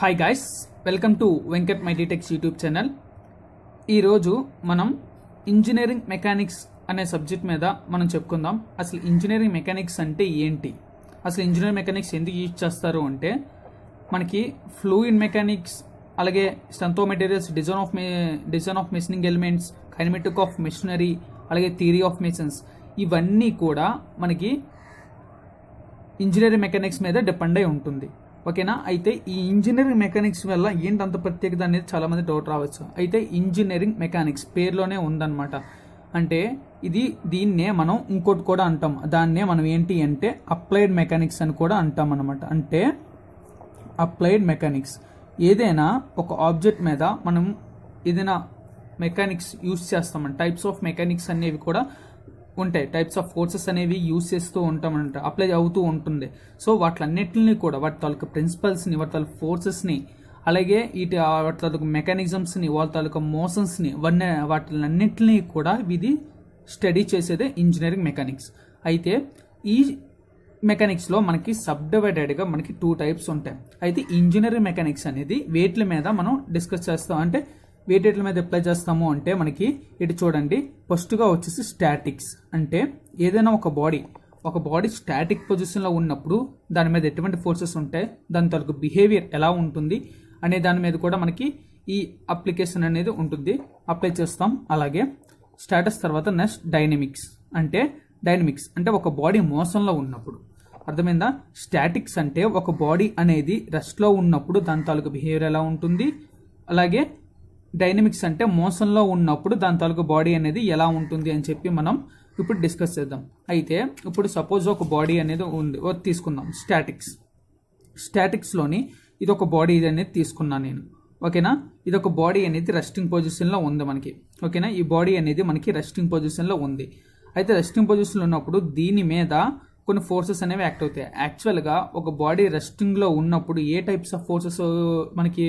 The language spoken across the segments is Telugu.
Hi guys, welcome to Venkat mighty techs YouTube channel. ఈరోజు మనం ఇంజనీరింగ్ మెకానిక్స్ అనే సబ్జెక్ట్ మీద మనం చెప్పుకుందాం. అసలు ఇంజనీరింగ్ మెకానిక్స్ అంటే ఏంటి, అసలు ఇంజనీరింగ్ మెకానిక్స్ ఎందుకు యూజ్ చేస్తారు అంటే మనకి ఫ్లూయిడ్ మెకానిక్స్, అలాగే strength of materials, design of machining elements, kinematic of machinery, అలాగే థియరీ ఆఫ్ మెషన్స్, ఇవన్నీ కూడా మనకి ఇంజనీరింగ్ మెకానిక్స్ మీద డిపెండ్ అయి ఉంటుంది. ఓకేనా. అయితే ఈ ఇంజనీరింగ్ మెకానిక్స్ వల్ల ఏంటంత ప్రత్యేకత అనేది చాలా మంది డౌట్ రావచ్చు. అయితే ఇంజనీరింగ్ మెకానిక్స్ పేరులోనే ఉందన్నమాట. అంటే దీన్నే మనం ఇంకోటి కూడా అంటాం, దాన్నే మనం ఏంటి అంటే అప్లైడ్ మెకానిక్స్ అని కూడా అంటాం అనమాట. అంటే అప్లైడ్ మెకానిక్స్ ఏదైనా ఒక ఆబ్జెక్ట్ మీద మనం ఏదైనా మెకానిక్స్ యూజ్ చేస్తామంట. టైప్స్ ఆఫ్ మెకానిక్స్ అనేవి కూడా ఉంటాయి, టైప్స్ ఆఫ్ ఫోర్సెస్ అనేవి యూజ్ చేస్తూ ఉంటామంట, అప్లై అవుతూ ఉంటుంది. సో వాటిలన్నిటిని కూడా వాటి తాలూకా ప్రిన్సిపల్స్ని, వాటి తాలూకా ఫోర్సెస్ని, అలాగే వాటి తాలూకా మెకానిజమ్స్ని, వాళ్ళ తాలూకా మోషన్స్ని, వాటిలన్నింటినీ కూడా ఇది స్టడీ చేసేదే ఇంజనీరింగ్ మెకానిక్స్. అయితే ఈ మెకానిక్స్లో మనకి సబ్ డివైడెడ్గా మనకి 2 టైప్స్ ఉంటాయి. అయితే ఇంజనీరింగ్ మెకానిక్స్ అనేది వేట్ల మీద మనం డిస్కస్ చేస్తాం. అంటే వేటిల మీద అప్లై చేస్తాము అంటే మనకి ఇటు చూడండి, ఫస్ట్గా వచ్చేసి స్టాటిక్స్. అంటే ఏదైనా ఒక బాడీ స్టాటిక్ పొజిషన్లో ఉన్నప్పుడు దాని మీద ఎటువంటి ఫోర్సెస్ ఉంటాయి, దాని తాలూకు బిహేవియర్ ఎలా ఉంటుంది అనే దాని మీద కూడా మనకి ఈ అప్లికేషన్ అనేది ఉంటుంది, అప్లై చేస్తాం. అలాగే స్టాటస్ తర్వాత నెక్స్ట్ డైనమిక్స్. అంటే ఒక బాడీ మోషన్లో ఉన్నప్పుడు, అర్థమైందా. స్టాటిక్స్ అంటే ఒక బాడీ అనేది రెస్ట్లో ఉన్నప్పుడు దాని తాలూకు బిహేవియర్ ఎలా ఉంటుంది, అలాగే డైనమిక్స్ అంటే మోషన్లో ఉన్నప్పుడు దాని తాలూకు బాడీ అనేది ఎలా ఉంటుంది అని చెప్పి మనం ఇప్పుడు డిస్కస్ చేద్దాం. అయితే ఇప్పుడు సపోజ్ ఒక బాడీ అనేది ఉంది, తీసుకుందాం స్టాటిక్స్లోని ఇది ఒక బాడీ అనేది తీసుకున్నాను నేను. ఓకేనా. ఇది ఒక బాడీ అనేది రెస్టింగ్ పొజిషన్లో ఉంది మనకి. ఓకేనా. ఈ బాడీ అనేది మనకి రెస్టింగ్ పొజిషన్లో ఉంది. అయితే రెస్టింగ్ పొజిషన్లో ఉన్నప్పుడు దీని మీద కొన్ని ఫోర్సెస్ అనేవి యాక్ట్ అవుతాయి. యాక్చువల్గా ఒక బాడీ రెస్టింగ్లో ఉన్నప్పుడు ఏ టైప్స్ ఆఫ్ ఫోర్సెస్ మనకి,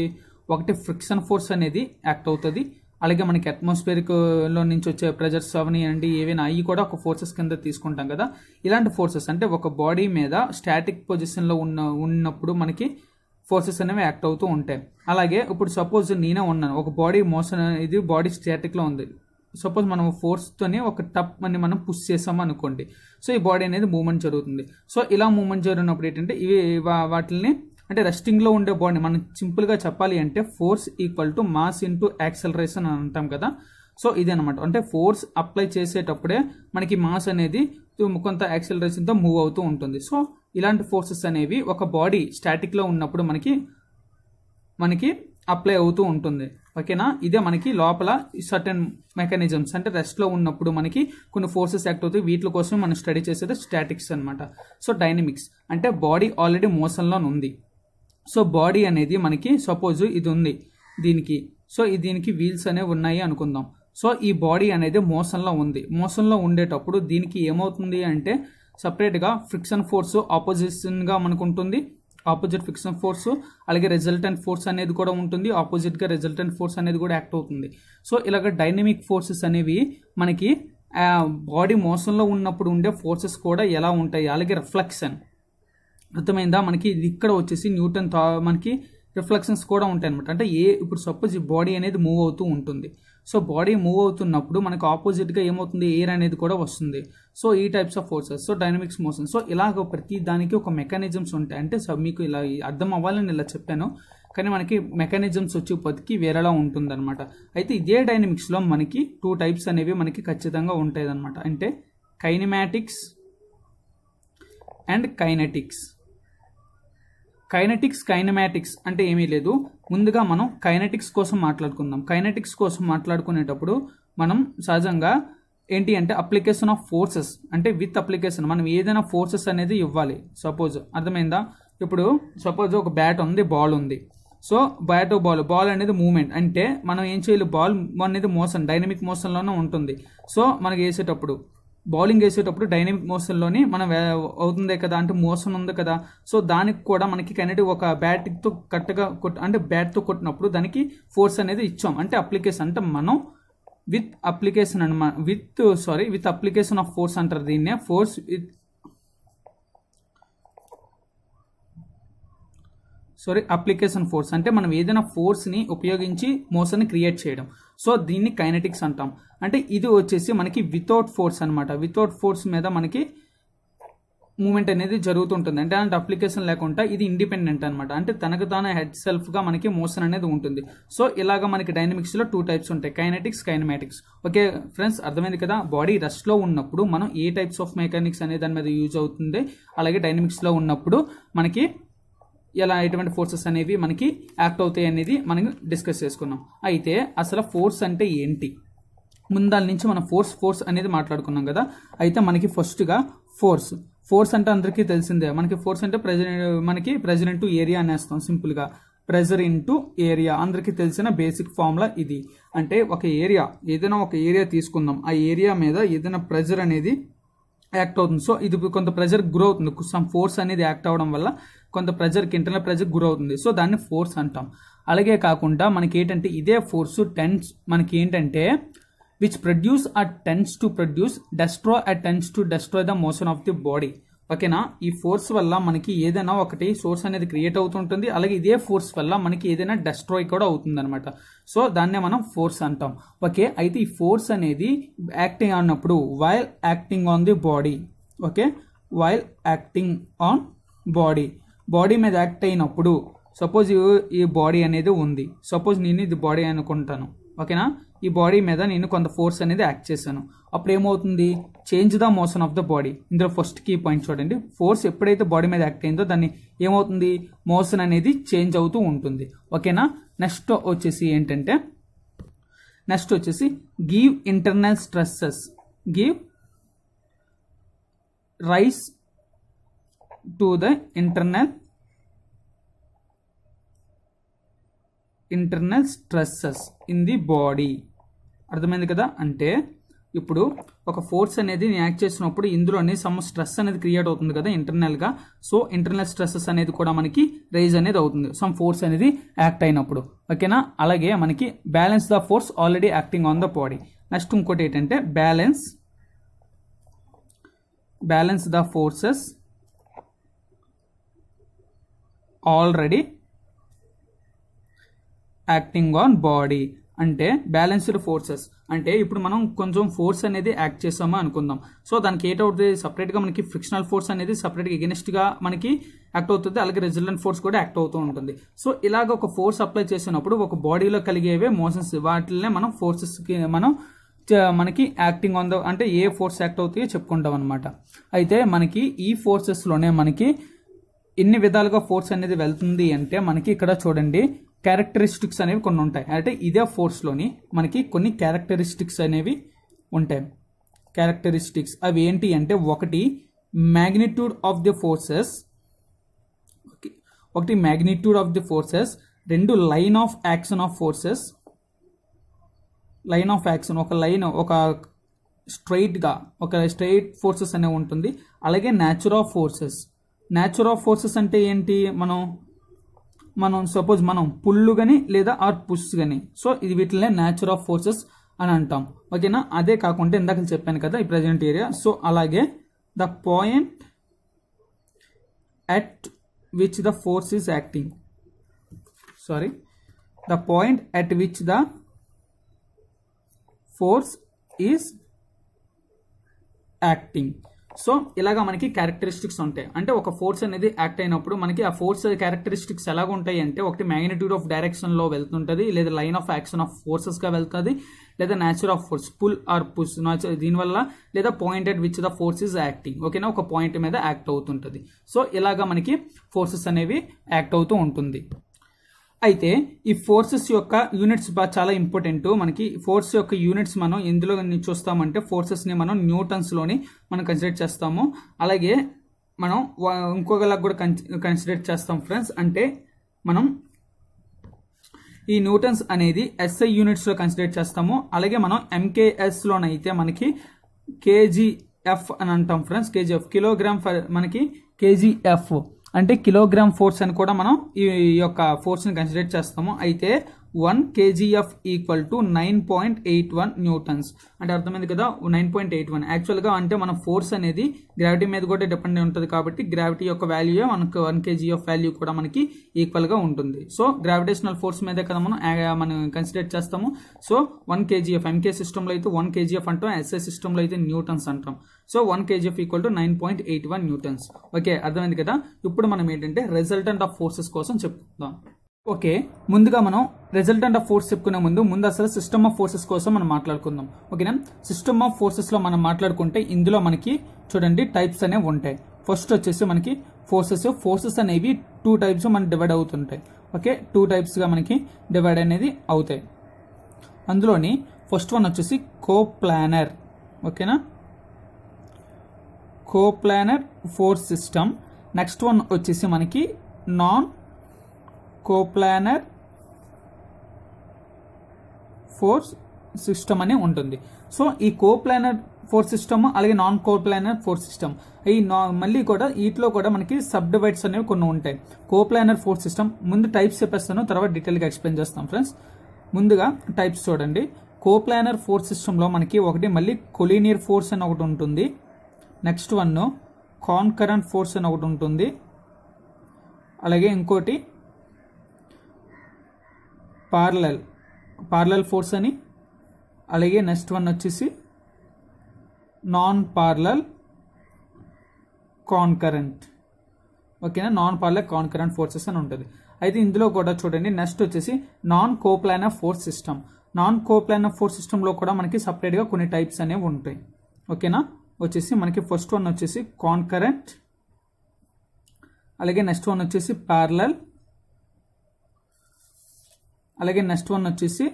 ఒకటి ఫ్రిక్షన్ ఫోర్స్ అనేది యాక్ట్ అవుతుంది, అలాగే మనకి అట్మాస్ఫియర్లో నుంచి వచ్చే ప్రెజర్స్ అవనివ్వండి, ఏవైనా అవి కూడా ఒక ఫోర్సెస్ కింద తీసుకుంటాం కదా. ఇలాంటి ఫోర్సెస్ అంటే ఒక బాడీ మీద స్టాటిక్ పొజిషన్లో ఉన్నప్పుడు మనకి ఫోర్సెస్ అనేవి యాక్ట్ అవుతూ ఉంటాయి. అలాగే ఇప్పుడు సపోజ్ నేనే ఉన్నాను, ఒక బాడీ మోషన్, ఇది బాడీ స్టాటిక్లో ఉంది. సపోజ్ మనం ఫోర్స్తోనే ఒక టప్ అని మనం పుష్ చేసాము అనుకోండి, సో ఈ బాడీ అనేది మూవ్మెంట్ జరుగుతుంది. సో ఇలా మూవ్మెంట్ జరిగినప్పుడు ఏంటంటే ఇవి వాటిని అంటే రెస్టింగ్లో ఉండే బాడీ మనం సింపుల్గా చెప్పాలి అంటే force equal to mass into acceleration అని అంటాం కదా. సో ఇది అనమాట. అంటే ఫోర్స్ అప్లై చేసేటప్పుడే మనకి మాస్ అనేది కొంత యాక్సలరేషన్తో మూవ్ అవుతూ ఉంటుంది. సో ఇలాంటి ఫోర్సెస్ అనేవి ఒక బాడీ స్టాటిక్లో ఉన్నప్పుడు మనకి అప్లై అవుతూ ఉంటుంది. ఓకేనా. ఇదే మనకి లోపల సర్టెన్ మెకానిజమ్స్, అంటే రెస్ట్లో ఉన్నప్పుడు మనకి కొన్ని ఫోర్సెస్ యాక్ట్ అవుతాయి, వీటి కోసం మనం స్టడీ చేసేది స్టాటిక్స్ అనమాట. సో డైనమిక్స్ అంటే బాడీ ఆల్రెడీ మోషన్లో ఉంది. సో బాడీ అనేది మనకి సపోజ్ ఇది ఉంది దీనికి, సో దీనికి వీల్స్ అనేవి ఉన్నాయి అనుకుందాం. సో ఈ బాడీ అనేది మోషన్లో ఉంది. మోషన్లో ఉండేటప్పుడు దీనికి ఏమవుతుంది అంటే సపరేట్గా ఫ్రిక్షన్ ఫోర్స్ ఆపోజిషన్గా మనకు ఉంటుంది, ఆపోజిట్ ఫ్రిక్షన్ ఫోర్స్, అలాగే రిజల్టెంట్ ఫోర్స్ అనేది కూడా ఉంటుంది, ఆపోజిట్గా రిజల్టెంట్ ఫోర్స్ అనేది కూడా యాక్ట్ అవుతుంది. సో ఇలాగ డైనమిక్ ఫోర్సెస్ అనేవి మనకి బాడీ మోషన్లో ఉన్నప్పుడు ఉండే ఫోర్సెస్ కూడా ఎలా ఉంటాయి, అలాగే రిఫ్లెక్షన్, అర్థమైందా. మనకి ఇక్కడ వచ్చేసి న్యూటన్ మనకి రిఫ్లెక్షన్స్ కూడా ఉంటాయి అనమాట. అంటే ఇప్పుడు సపోజ్ ఈ బాడీ అనేది మూవ్ అవుతూ ఉంటుంది. సో బాడీ మూవ్ అవుతున్నప్పుడు మనకు ఆపోజిట్గా ఏమవుతుంది, ఎయిర్ అనేది కూడా వస్తుంది. సో ఈ types of forces, so dynamics motion. So ఇలాగ ప్రతి దానికి ఒక మెకానిజమ్స్ ఉంటాయి. అంటే మీకు ఇలా అర్థం అవ్వాలని ఇలా చెప్పాను, కానీ మనకి మెకానిజమ్స్ వచ్చేపటికి వేరేలా ఉంటుంది అనమాట. అయితే ఇదే డైనమిక్స్లో మనకి 2 టైప్స్ అనేవి మనకి ఖచ్చితంగా ఉంటాయి అనమాట. అంటే కైనమాటిక్స్ అండ్ కైనెటిక్స్. కైనమాటిక్స్ అంటే ఏమీ లేదు. ముందుగా మనం కైనెటిక్స్ కోసం మాట్లాడుకుందాం. కైనెటిక్స్ కోసం మాట్లాడుకునేటప్పుడు మనం సహజంగా ఏంటి అంటే అప్లికేషన్ ఆఫ్ ఫోర్సెస్, అంటే విత్ అప్లికేషన్ మనం ఏదైనా ఫోర్సెస్ అనేది ఇవ్వాలి. సపోజ్ అర్థమైందా. ఇప్పుడు సపోజ్ ఒక బ్యాట్ ఉంది, బాల్ ఉంది. సో బాల్ అనేది మూవ్మెంట్, అంటే మనం ఏం చేయాలి, బాల్ అనేది మోషన్, డైనమిక్ మోషన్లోనే ఉంటుంది. సో మనకి వేసేటప్పుడు బౌలింగ్ వేసేటప్పుడు డైనమిక్ మోషన్లోని మనం అవుతుంది కదా, అంటే మోషన్ ఉంది కదా. సో దానికి కూడా మనకి కైనెటిక్ ఒక బ్యాట్తో కరెక్ట్గా అంటే బ్యాట్తో కొట్టినప్పుడు దానికి ఫోర్స్ అనేది ఇచ్చాం. అంటే అప్లికేషన్, అంటే మనం విత్ అప్లికేషన్ ఆఫ్ ఫోర్స్ అంటారు దీన్నే. ఫోర్స్ విత్ అప్లికేషన్ ఫోర్స్ అంటే మనం ఏదైనా ఫోర్స్ని ఉపయోగించి మోషన్ని క్రియేట్ చేయడం. సో దీన్ని కైనెటిక్స్ అంటాం. అంటే ఇది వచ్చేసి మనకి వితౌట్ ఫోర్స్ అనమాట. వితౌట్ ఫోర్స్ మీద మనకి మూమెంట్ అనేది జరుగుతుంటుంది. అంటే అలాంటి అప్లికేషన్ లేకుండా ఇది ఇండిపెండెంట్ అనమాట. అంటే తనకు తాను హెడ్ సెల్ఫ్ గా మనకి మోషన్ అనేది ఉంటుంది. సో ఇలాగా మనకి డైనమిక్స్ లో 2 టైప్స్ ఉంటాయి, కైనెటిక్స్, కైనమాటిక్స్. ఓకే ఫ్రెండ్స్, అర్థమైంది కదా. బాడీ రెస్ట్ లో ఉన్నప్పుడు మనం ఏ టైప్స్ ఆఫ్ మెకానిక్స్ అనే దాని మీద యూజ్ అవుతుంది, అలాగే డైనమిక్స్ లో ఉన్నప్పుడు మనకి ఎలా ఎటువంటి ఫోర్సెస్ అనేవి మనకి యాక్ట్ అవుతాయి అనేది మనం డిస్కస్ చేసుకున్నాం. అయితే అసలు ఫోర్స్ అంటే ఏంటి, ముందాల నుంచి మనం ఫోర్స్ అనేది మాట్లాడుకున్నాం కదా. అయితే మనకి ఫస్ట్గా ఫోర్స్ అంటే అందరికీ తెలిసిందే. మనకి ఫోర్స్ అంటే ప్రెజర్ ఇంటూ ఏరియా అనేస్తాం సింపుల్గా. ప్రెజర్ ఇంటూ ఏరియా అందరికీ తెలిసిన బేసిక్ ఫార్ములా ఇది. అంటే ఏదైనా ఒక ఏరియా తీసుకుందాం, ఆ ఏరియా మీద ఏదైనా ప్రెజర్ అనేది యాక్ట్ అవుతుంది. సో ఇది కొంత ప్రెజర్ గురి అవుతుంది. సమ్ ఫోర్స్ అనేది యాక్ట్ అవడం వల్ల కొంత ప్రెజర్కి ఇంటర్నల్ ప్రెజర్ గురి అవుతుంది. సో దాన్ని ఫోర్స్ అంటాం. అలాగే కాకుండా మనకి ఏంటంటే ఇదే ఫోర్స్ మనకి ఏంటంటే which produce or tends to destroy the motion of the body. ఓకేనా. ఈ ఫోర్స్ వల్ల మనకి ఏదైనా ఒకటి సోర్స్ అనేది క్రియేట్ అవుతుంటుంది, అలాగే ఇదే ఫోర్స్ వల్ల మనకి ఏదైనా డెస్ట్రాయ్ కూడా అవుతుంది అనమాట. సో దాన్నే మనం ఫోర్స్ అంటాం. ఓకే, అయితే ఈ ఫోర్స్ అనేది యాక్టింగ్ అన్నప్పుడు while acting on the body. Okay, while acting on body మీద యాక్ట్ అయినప్పుడు, సపోజ్ ఈ బాడీ అనేది ఉంది, సపోజ్ నేను ఇది బాడీ అనుకుంటాను. ఓకేనా, ఈ బాడీ మీద నేను కొంత ఫోర్స్ అనేది యాక్ట్ చేశాను. అప్పుడు ఏమవుతుంది, change the motion of the body. ఇందులో ఫస్ట్ కీ పాయింట్ చూడండి. ఫోర్స్ ఎప్పుడైతే బాడీ మీద యాక్ట్ అయిందో దాన్ని ఏమవుతుంది, మోషన్ అనేది చేంజ్ అవుతూ ఉంటుంది. ఓకేనా. నెక్స్ట్ వచ్చేసి give internal stresses, give rise to the internal stresses in the body. అర్థమైంది కదా. అంటే ఇప్పుడు ఒక ఫోర్స్ అనేది నేను యాక్ట్ చేసినప్పుడు ఇందులోనే సమ్ స్ట్రెస్ అనేది క్రియేట్ అవుతుంది కదా ఇంటర్నల్ గా. సో ఇంటర్నల్ స్ట్రెస్సెస్ అనేది కూడా మనకి రైజ్ అనేది అవుతుంది సమ్ ఫోర్స్ అనేది యాక్ట్ అయినప్పుడు. ఓకేనా. అలాగే మనకి balance the force already acting on the body. Next ఇంకోటి ఏంటంటే balance the forces already acting on body. అంటే బ్యాలెన్స్డ్ ఫోర్సెస్ అంటే ఇప్పుడు మనం కొంచెం ఫోర్స్ అనేది యాక్ట్ చేసామా అనుకుందాం. సో దానికి ఏటవుతుంది, సపరేట్గా మనకి ఫ్రిక్షనల్ ఫోర్స్ అనేది సపరేట్గా ఎగెనిస్ట్గా మనకి యాక్ట్ అవుతుంది, అలాగే రెసిలెంట్ ఫోర్స్ కూడా యాక్ట్ అవుతూ ఉంటుంది. సో ఇలాగ ఒక ఫోర్స్ అప్లై చేసినప్పుడు ఒక బాడీలో కలిగేవే మోషన్స్, వాటినే మనం ఫోర్సెస్కి మనకి యాక్టింగ్ ఆన్ ద అంటే ఏ ఫోర్స్ యాక్ట్ అవుతాయో చెప్పుకుంటాం అనమాట. అయితే మనకి ఈ ఫోర్సెస్లోనే మనకి ఎన్ని విధాలుగా ఫోర్స్ అనేది వెళ్తుంది అంటే మనకి ఇక్కడ చూడండి క్యారెక్టరిస్టిక్స్ అనేవి కొన్ని ఉంటాయి. అంటే ఇదే ఫోర్స్లోని మనకి కొన్ని క్యారెక్టరిస్టిక్స్ అనేవి ఉంటాయి. క్యారెక్టరిస్టిక్స్ అవి ఏంటి అంటే ఒకటి మ్యాగ్నిట్యూడ్ ఆఫ్ ది ఫోర్సెస్, రెండు line of action of forces. Line of action ఒక స్ట్రైట్ ఫోర్సెస్ అనేవి ఉంటుంది. అలాగే నేచర్ ఆఫ్ ఫోర్సెస్ అంటే ఏంటి, మనం సపోజ్ మనం పుల్లు కానీ లేదా పుష్ కానీ, సో ఇది వీటినే నేచర్ ఆఫ్ ఫోర్సెస్ అని అంటాం. ఓకేనా. అదే కాకుండా ఇందాక చెప్పాను కదా ఈ ప్రెజెంట్ ఏరియా. సో అలాగే the point at which the force is acting, the point at which the force is acting. So ఇలాగా మనకి క్యారెక్టరిస్టిక్స్ ఉంటాయి. అంటే ఒక ఫోర్స్ అనేది యాక్ట్ అయినప్పుడు మనకి ఆ ఫోర్స్ క్యారెక్టరిస్టిక్స్ ఎలాగ ఉంటాయి అంటే ఒకటి మ్యాగ్నిట్యూడ్ ఆఫ్ డైరెక్షన్ లో వెళ్తుంటది, లేదా line of action of forces గా వెళ్తుంది, లేదా nature of force pull or push దీనివల్ల, లేదా point at which the force is acting. ఓకేనా, ఒక పాయింట్ మీద యాక్ట్ అవుతుంటది. సో ఇలాగా మనకి ఫోర్సెస్ అనేవి యాక్ట్ అవుతూ ఉంటుంది. అయితే ఈ ఫోర్సెస్ యొక్క యూనిట్స్ చాలా ఇంపార్టెంట్. మనకి ఫోర్స్ యొక్క యూనిట్స్ మనం ఎందులో చూస్తామంటే ఫోర్సెస్ని మనం న్యూటన్స్లోని మనం కన్సిడర్ చేస్తాము. అలాగే మనం ఇంకొకలా కూడా కన్సిడర్ చేస్తాం ఫ్రెండ్స్. అంటే మనం ఈ న్యూటన్స్ అనేది SI యూనిట్స్లో కన్సిడర్ చేస్తాము. అలాగే మనం MKSలోనైతే మనకి KGF అని అంటాం ఫ్రెండ్స్. KGF కిలోగ్రామ్ మనకి KGF అంటే కిలోగ్రామ్ ఫోర్స్ అని కూడా మనం ఈ యొక్క ఫోర్స్ని కన్సిడర్ చేస్తాము. అయితే 1 kgf ఈక్వల్ టు 9.81 న్యూటన్స్. అంటే అర్థమైంది కదా, 9.81. యాక్చువల్గా అంటే మన ఫోర్స్ అనేది గ్రావిటీ మీద కూడా డిపెండ్ ఉంటుంది కాబట్టి గ్రావిటీ యొక్క వాల్యూ మనకు 1 kgf వాల్యూ కూడా మనకి ఈక్వల్గా ఉంటుంది. సో గ్రావిటేషనల్ ఫోర్స్ మీదే కదా మనం కన్సిడర్ చేస్తాము. సో 1 kgf ఎంకే సిస్టంలో అయితే 1 kgf అంటాం, ఎస్ఐ సిస్టంలో అయితే న్యూటన్స్ అంటాం. So 1 kgf equal to 9.81 newtons. Okay, అర్థమైంది కదా. ఇప్పుడు మనం ఏంటంటే రిజల్టెంట్ ఆఫ్ ఫోర్సెస్ కోసం చెప్పుకుందాం. ఓకే, ముందుగా మనం రిజల్టెంట్ ఆఫ్ ఫోర్స్ చెప్పుకునే ముందు అసలు సిస్టమ్ ఆఫ్ ఫోర్సెస్ కోసం మనం మాట్లాడుకుందాం. ఓకేనా, సిస్టమ్ ఆఫ్ ఫోర్సెస్ లో మనం మాట్లాడుకుంటే ఇందులో మనకి చూడండి టైప్స్ అనేవి ఉంటాయి. ఫస్ట్ వచ్చేసి మనకి ఫోర్సెస్ అనేవి 2 టైప్స్ మనకి డివైడ్ అవుతుంటాయి. ఓకే, 2 టైప్స్ గా మనకి డివైడ్ అనేది అవుతాయి. అందులోని ఫస్ట్ వన్ వచ్చేసి కోప్లానర్. ఓకేనా, coplanar force system. Next one వచ్చేసి మనకి నాన్ కోప్లానర్ ఫోర్స్ సిస్టమ్ అని ఉంటుంది. సో ఈ కోప్లానర్ ఫోర్స్ సిస్టమ్ అలాగే నాన్ కోప్లానర్ ఫోర్స్ సిస్టమ్ మళ్ళీ కూడా వీటిలో కూడా మనకి సబ్ డివైడ్స్ అనేవి కొన్ని ఉంటాయి. కోప్లానర్ ఫోర్స్ సిస్టమ్ ముందు టైప్స్ చెప్పేస్తాను, తర్వాత డీటెయిల్గా ఎక్స్ప్లెయిన్ చేస్తాం ఫ్రెండ్స్. ముందుగా టైప్స్ చూడండి. కోప్లానర్ ఫోర్స్ సిస్టంలో మనకి ఒకటి మళ్ళీ కొలీనియర్ ఫోర్స్ అని ఒకటి ఉంటుంది. నెక్స్ట్ వన్ కాన్కరెంట్ ఫోర్స్ అని ఒకటి ఉంటుంది. అలాగే ఇంకోటి పార్లల్ ఫోర్స్ అని, అలాగే నెక్స్ట్ వన్ వచ్చేసి నాన్ పార్లల్ కాన్కరెంట్. ఓకేనా, నాన్ పార్లల్ కాన్కరెంట్ ఫోర్సెస్ అని ఉంటుంది. అయితే ఇందులో కూడా చూడండి నెక్స్ట్ వచ్చేసి non coplanar force system. Non coplanar force సిస్టంలో కూడా మనకి సపరేట్గా కొన్ని టైప్స్ అనేవి ఉంటాయి. ఓకేనా, వచ్చేసి మనకి ఫస్ట్ వన్ వచ్చేసి కాన్కరెంట్, అలాగే నెక్స్ట్ వన్ వచ్చేసి పార్లల్, అలాగే నెక్స్ట్ వన్ వచ్చేసి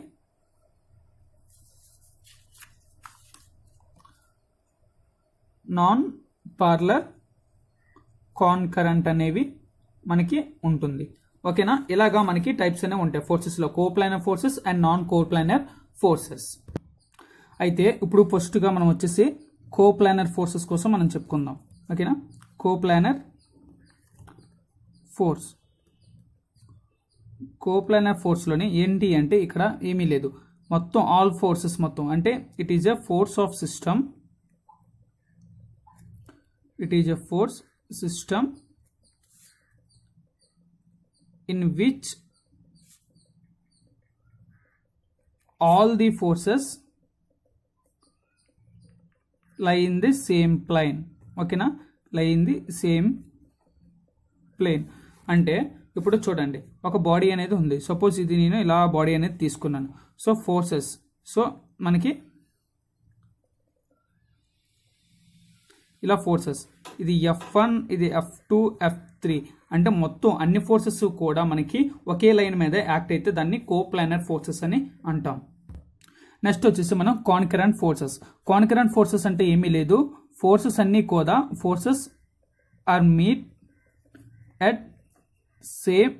నాన్ పార్లర్ కాన్కరెంట్ అనేవి మనకి ఉంటుంది. ఓకేనా, ఇలాగా మనకి టైప్స్ అనేవి ఉంటాయి ఫోర్సెస్లో, coplanar forces and non coplanar forces. అయితే ఇప్పుడు ఫస్ట్గా మనం వచ్చేసి కోప్లానర్ ఫోర్సెస్ కోసం మనం చెప్పుకుందాం. ఓకేనా, కోప్లానర్ ఫోర్స్. కోప్లానర్ ఫోర్స్లోని ఏంటి అంటే ఇక్కడ ఏమీ లేదు, మొత్తం ఆల్ ఫోర్సెస్ మొత్తం అంటే it is a force of system. It is a force system in which all the forces lie in the same plane. ఓకేనా, lie in the same plane అంటే ఇప్పుడు చూడండి ఒక బాడీ అనేది ఉంది. సపోజ్ ఇది నేను ఇలా బాడీ అనేది తీసుకున్నాను. సో ఫోర్సెస్, సో మనకి ఇలా ఫోర్సెస్, ఇది F1, ఇది F2, F3 అంటే మొత్తం అన్ని ఫోర్సెస్ కూడా మనకి ఒకే లైన్ మీద యాక్ట్ అయితే దాన్ని కోప్లానర్ ఫోర్సెస్ అని అంటాం. నెక్స్ట్ వచ్చేసి మనం కాన్కరెంట్ ఫోర్సెస్. కాన్కరెంట్ ఫోర్సెస్ అంటే ఏమీ లేదు, ఫోర్సెస్ అన్నీ కూడా forces are meet at same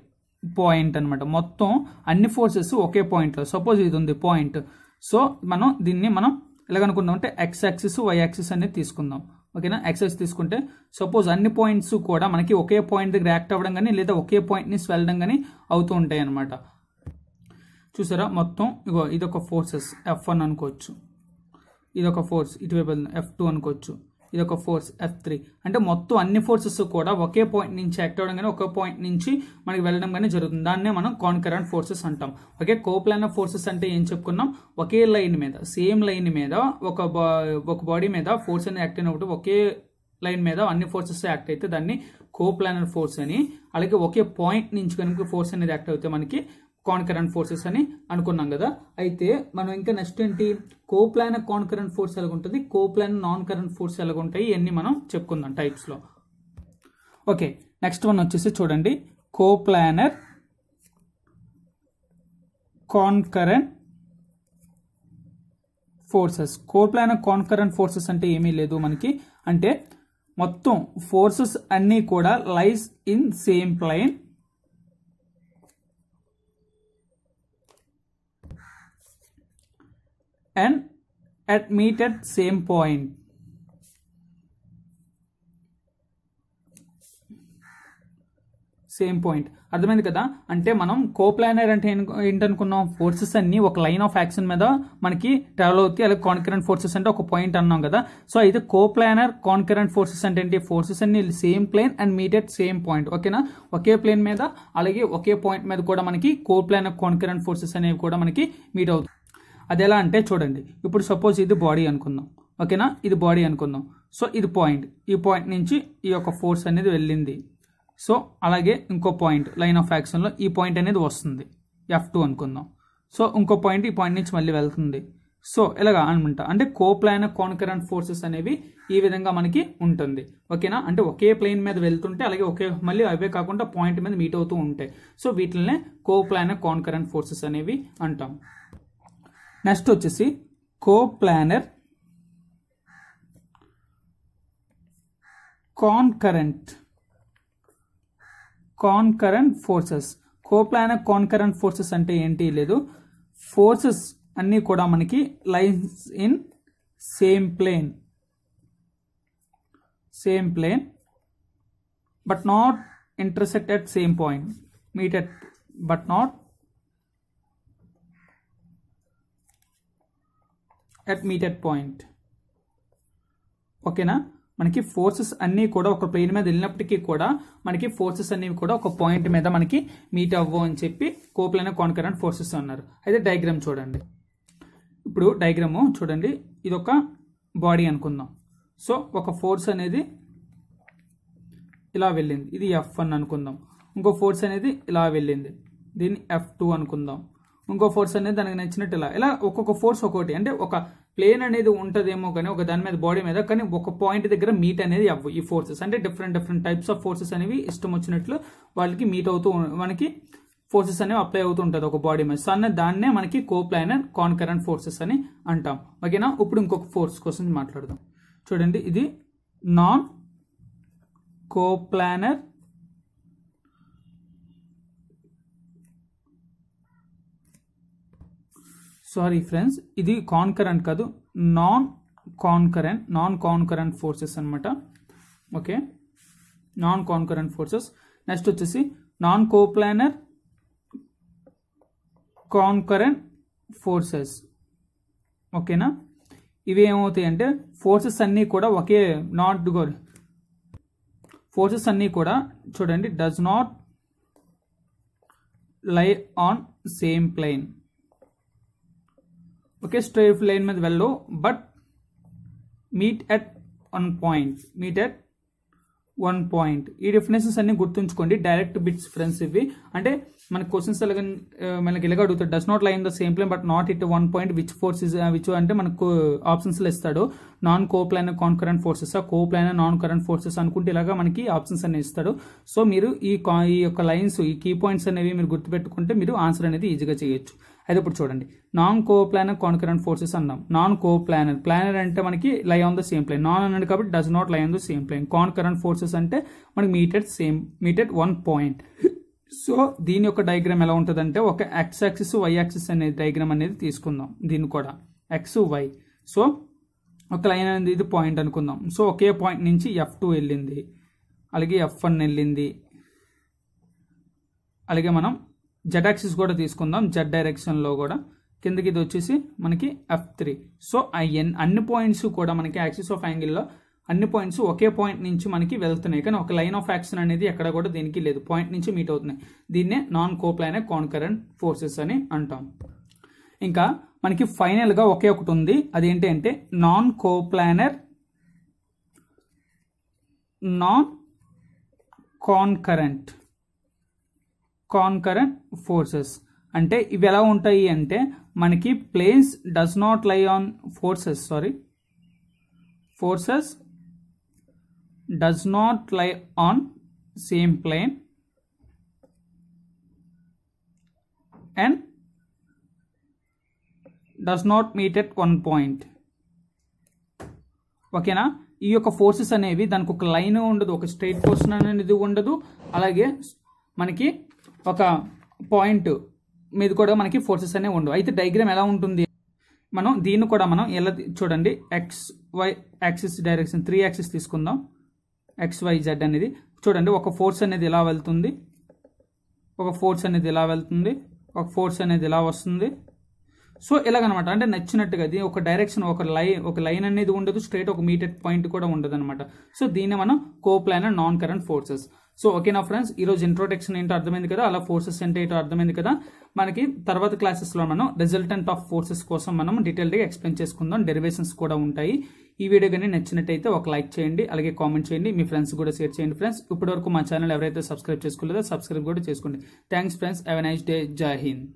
point అనమాట. మొత్తం అన్ని ఫోర్సెస్ ఒకే పాయింట్లో. సపోజ్ ఇది ఉంది పాయింట్, సో దీన్ని మనం ఎలాగనుకుందాం అంటే ఎక్స్ యాక్సిస్ వై యాక్సిస్ అనేది తీసుకుందాం. ఓకేనా, ఎక్సెస్ తీసుకుంటే సపోజ్ అన్ని పాయింట్స్ కూడా మనకి ఒకే పాయింట్ దగ్గర యాక్ట్ అవ్వడం కానీ లేదా ఒకే పాయింట్ ని వెళ్ళడం కానీ అవుతూ ఉంటాయి అనమాట. చూసారా, మొత్తం ఇగో ఇదొక ఫోర్సెస్ F1 అనుకోవచ్చు, ఇదొక ఫోర్స్ ఇటువైపు F2 అనుకోవచ్చు, ఇదొక ఫోర్స్ F3 అంటే మొత్తం అన్ని ఫోర్సెస్ కూడా ఒకే పాయింట్ నుంచి యాక్ట్ అవ్వడం కానీ ఒక పాయింట్ నుంచి మనకి వెళ్ళడం కానీ జరుగుతుంది. దాన్నే మనం కాన్కరెంట్ ఫోర్సెస్ అంటాం. ఓకే, కోప్లానర్ ఫోర్సెస్ అంటే ఏం చెప్పుకున్నాం, ఒకే లైన్ మీద సేమ్ లైన్ మీద ఒక బాడీ మీద ఫోర్స్ అనేది యాక్ట్ అయినప్పుడు ఒకే లైన్ మీద అన్ని ఫోర్సెస్ యాక్ట్ అయితే దాన్ని కోప్లానర్ ఫోర్స్ అని, అలాగే ఒకే పాయింట్ నుంచి కనుక ఫోర్స్ అనేది యాక్ట్ అయితే మనకి కాన్కరెంట్ ఫోర్సెస్ అని అనుకున్నాం కదా. అయితే మనం ఇంకా నెక్స్ట్ ఏంటి, కోప్లానర్ కాన్కరెంట్ ఫోర్స్ ఎలాగ ఉంటుంది, కోప్లానర్ నాన్ కరెంట్ ఫోర్స్ ఎలాగ ఉంటాయి, ఇవన్నీ మనం చెప్పుకుందాం టైప్స్ లో. ఓకే, నెక్స్ట్ వన్ వచ్చేసి చూడండి coplanar concurrent forces. Coplanar concurrent forces అంటే ఏమీ లేదు మనకి, అంటే మొత్తం ఫోర్సెస్ అన్నీ కూడా lies in same plane and meet at same point. Same point. అర్థమైంది కదా? అంటే మనం కోప్లానర్ అంటే ఏంటనుకున్నాం, ఫోర్సెస్ అన్ని ఒక లైన్ ఆఫ్ యాక్షన్ మీద మనకి ట్రావెల్ అవుతాయి. అలాగే కాన్కరెంట్ ఫోర్సెస్ అంటే ఒక పాయింట్ అన్నాం కదా. సో అయితే కోప్లానర్ కాన్కరెంట్ ఫోర్సెస్ అంటే ఏంటి, ఫోర్సెస్ అన్ని same plane and meet at same point. ఓకేనా? ఒకే ప్లేన్ మీద అలాగే ఒకే పాయింట్ మీద కూడా మనకి కోప్లానర్ కాన్కరెంట్ ఫోర్సెస్ అనేవి కూడా మనకి మీట్ అవుతాయి. అది ఎలా అంటే చూడండి, ఇప్పుడు సపోజ్ ఇది బాడీ అనుకుందాం. ఓకేనా? ఇది బాడీ అనుకుందాం. సో ఇది పాయింట్, ఈ పాయింట్ నుంచి ఈ యొక్క ఫోర్స్ అనేది వెళ్ళింది. సో అలాగే ఇంకో పాయింట్ లైన్ ఆఫ్ యాక్షన్లో ఈ పాయింట్ అనేది వస్తుంది, F2 అనుకుందాం. సో ఇంకో పాయింట్ ఈ పాయింట్ నుంచి మళ్ళీ వెళ్తుంది. సో ఇలాగా అనమాట. అంటే కోప్లానర్ కాన్కరెంట్ ఫోర్సెస్ అనేవి ఈ విధంగా మనకి ఉంటుంది. ఓకేనా? అంటే ఒకే ప్లేన్ మీద వెళ్తుంటే అలాగే ఒకే మళ్ళీ అవే కాకుండా పాయింట్ మీద మీట్ అవుతూ ఉంటాయి. సో వీటినే కోప్లానర్ కాన్కరెంట్ ఫోర్సెస్ అనేవి అంటాం. నెక్స్ట్ వచ్చేసి coplanar concurrent forces. Coplanar concurrent forces అంటే ఏంటి లేదు, ఫోర్సెస్ అన్నీ కూడా మనకి lines in same plane but not intersect at same point, meet at but not at meeting point. ఓకేనా? మనకి ఫోర్సెస్ అన్నీ కూడా ఒక ప్లేన్ మీద వెళ్ళినప్పటికీ కూడా మనకి ఫోర్సెస్ అన్ని కూడా ఒక పాయింట్ మీద మనకి మీట్ అవ్వవు అని చెప్పి కోప్లానర్ కాన్కరెంట్ ఫోర్సెస్ అన్నారు. అయితే డయాగ్రామ్ చూడండి. ఇప్పుడు డయాగ్రామ్ చూడండి, ఇది ఒక బాడీ అనుకుందాం. సో ఒక ఫోర్స్ అనేది ఇలా వెళ్ళింది, ఇది F1 అనుకుందాం. ఇంకో ఫోర్స్ అనేది ఇలా వెళ్ళింది, దీన్ని F2 అనుకుందాం. ఇంకో ఫోర్స్ అనేది దానికి నచ్చినట్టు ఇలా ఒక్కొక్క ఫోర్స్ ఒక్కొక్కటి. అంటే ఒక ప్లేన్ అనేది ఉంటుందేమో కానీ ఒక దాని మీద బాడీ మీద, కానీ ఒక పాయింట్ దగ్గర మీట్ అనేది అవ్వవు ఈ ఫోర్సెస్. అంటే డిఫరెంట్ టైప్స్ ఆఫ్ ఫోర్సెస్ అనేవి ఇష్టం వచ్చినట్లు వాళ్ళకి మీట్ అవుతూ మనకి ఫోర్సెస్ అనేవి అప్లై అవుతూ ఉంటుంది ఒక బాడీ మీద. సో దాన్నే మనకి కోప్లానర్ కాన్కరెంట్ ఫోర్సెస్ అని అంటాం. ఓకేనా? ఇప్పుడు ఇంకొక ఫోర్స్ కోసం మాట్లాడదాం. చూడండి, ఇది నాన్ కోప్లానర్ సారీ ఫ్రెండ్స్, ఇది కాన్కరెంట్ కాదు, నాన్ కాన్కరెంట్ ఫోర్సెస్ అనమాట. Okay, non concurrent forces. Next వచ్చేసి నాన్ కోప్లానర్ కాన్కరెంట్ ఫోర్సెస్. ఓకేనా? ఇవి ఏమవుతాయి అంటే ఫోర్సెస్ అన్నీ కూడా ఒకే ఫోర్సెస్ అన్నీ కూడా చూడండి, does not lie on same plane. Okay, straight line మీద వెళ్ళవు, but meet at one point. ఈ డిఫరెన్సెస్ అన్ని గుర్తుంచుకోండి, డైరెక్ట్ బిట్స్ ఫ్రెండ్స్ ఇవి. అంటే మన క్వశ్చన్స్ మనకి ఇలాగ అడుగుతాడు, does not lie in the same plane but not it one point, which force is which అంటే మనకు ఆప్షన్స్ లో ఇస్తాడు. Non coplanar concurrent forces, coplanar non current forces అనుకుంటే ఇలాగా మనకి ఆప్షన్స్ అనేవి ఇస్తాడు. సో మీరు ఈ యొక్క లైన్స్, ఈ కీ పాయింట్స్ అనేవి మీరు గుర్తుపెట్టుకుంటే మీరు ఆన్సర్ అనేది ఈజీగా చేయొచ్చు. అయితే ఇప్పుడు చూడండి, నాన్ కోప్లానర్ కాన్కరెంట్ ఫోర్సెస్ అన్నాం. నాన్ ప్లానర్ అంటే మనకి lie on the same plane, non అన్నాడు కాబట్టి does not lie on the same plane. Concurrent forces అంటే మనకి meet at one point. So దీని యొక్క డయాగ్రామ్ ఎలా ఉంటుంది అంటే ఒక ఎక్స్ యాక్సిస్ వై యాక్సిస్ అనే డయాగ్రామ్ అనేది తీసుకుందాం. దీన్ని కూడా ఎక్స్ వై. సో ఒక లైన్ అనేది ఇది పాయింట్ అనుకుందాం. సో ఒకే పాయింట్ నుంచి F2 వెళ్ళింది, అలాగే F1 వెళ్ళింది. అలాగే మనం జెడ్ యాక్సిస్ కూడా తీసుకుందాం, జెడ్ డైరెక్షన్లో కూడా కిందకి ఇది వచ్చేసి మనకి F3. సో అన్ని పాయింట్స్ కూడా మనకి యాక్సిస్ ఆఫ్ యాంగిల్లో అన్ని పాయింట్స్ ఒకే పాయింట్ నుంచి మనకి వెళ్తున్నాయి, కానీ ఒక లైన్ ఆఫ్ యాక్షన్ అనేది ఎక్కడ కూడా దీనికి లేదు, పాయింట్ నుంచి మీట్ అవుతున్నాయి. దీన్నే నాన్ కోప్లానర్ కాన్కరెంట్ ఫోర్సెస్ అని అంటాం. ఇంకా మనకి ఫైనల్ గా ఒకే ఒకటి ఉంది, అదేంటి అంటే non coplanar non concurrent forces. అంటే ఇవి ఎలా ఉంటాయి అంటే మనకి planes does not lie on forces does not lie on same plane and does not meet at one point. ఓకేనా? ఈ యొక్క ఫోర్సెస్ అనేవి దానికి ఒక లైన్ ఉండదు, ఒక స్ట్రైట్ పోర్షన్ అనేది ఉండదు, అలాగే మనకి ఒక పాయింట్ మీద కూడా మనకి ఫోర్సెస్ అనేవి ఉండవు. అయితే డయాగ్రామ్ ఎలా ఉంటుంది, మనం దీన్ని కూడా మనం ఎలా చూడండి, X Y axis direction 3 axis తీసుకుందాం. XYZ అనేది చూడండి, ఒక ఫోర్స్ అనేది ఇలా వెళ్తుంది, ఒక ఫోర్స్ అనేది ఇలా వెళ్తుంది, ఒక ఫోర్స్ అనేది ఇలా వస్తుంది. సో ఇలాగనమాట, అంటే నచ్చినట్టుగా ఇది ఒక డైరెక్షన్, ఒక లైన్ అనేది ఉండదు, స్ట్రైట్ ఒక మీటర్ పాయింట్ కూడా ఉండదు అనమాట. సో దీన్ని మనం coplanar non current forces. So ఓకేనా ఫ్రెండ్స్, ఈ రోజు ఇంట్రోడక్షన్ ఏంటో అర్థమైంది కదా, అలా ఫోర్సెస్ అంటే ఏంటో అర్థమైంది కదా. మనకి తర్వాత క్లాసెస్ లో మనం రిజల్టెంట్ ఆఫ్ ఫోర్సెస్ కోసం మనం డీటెయిల్ గా ఎక్స్ప్లెయిన్ చేసుకుందాం. డెరివేషన్స్ కూడా ఉంటాయి. ఈ వీడియో కానీ నచ్చినట్టయితే ఒక లైక్ చేయండి, అలాగే కామెంట్ చేయండి, మీ ఫ్రెండ్స్ కూడా షేర్ చేయండి. ఫ్రెండ్స్ ఇప్పటివరకు మా ఛానల్ ఎవరైతే సబ్స్క్రైబ్ చేసుకోలేదో సబ్స్క్రైబ్ కూడా చేసుకోండి. Thanks friends, have a nice day. జై హింద్.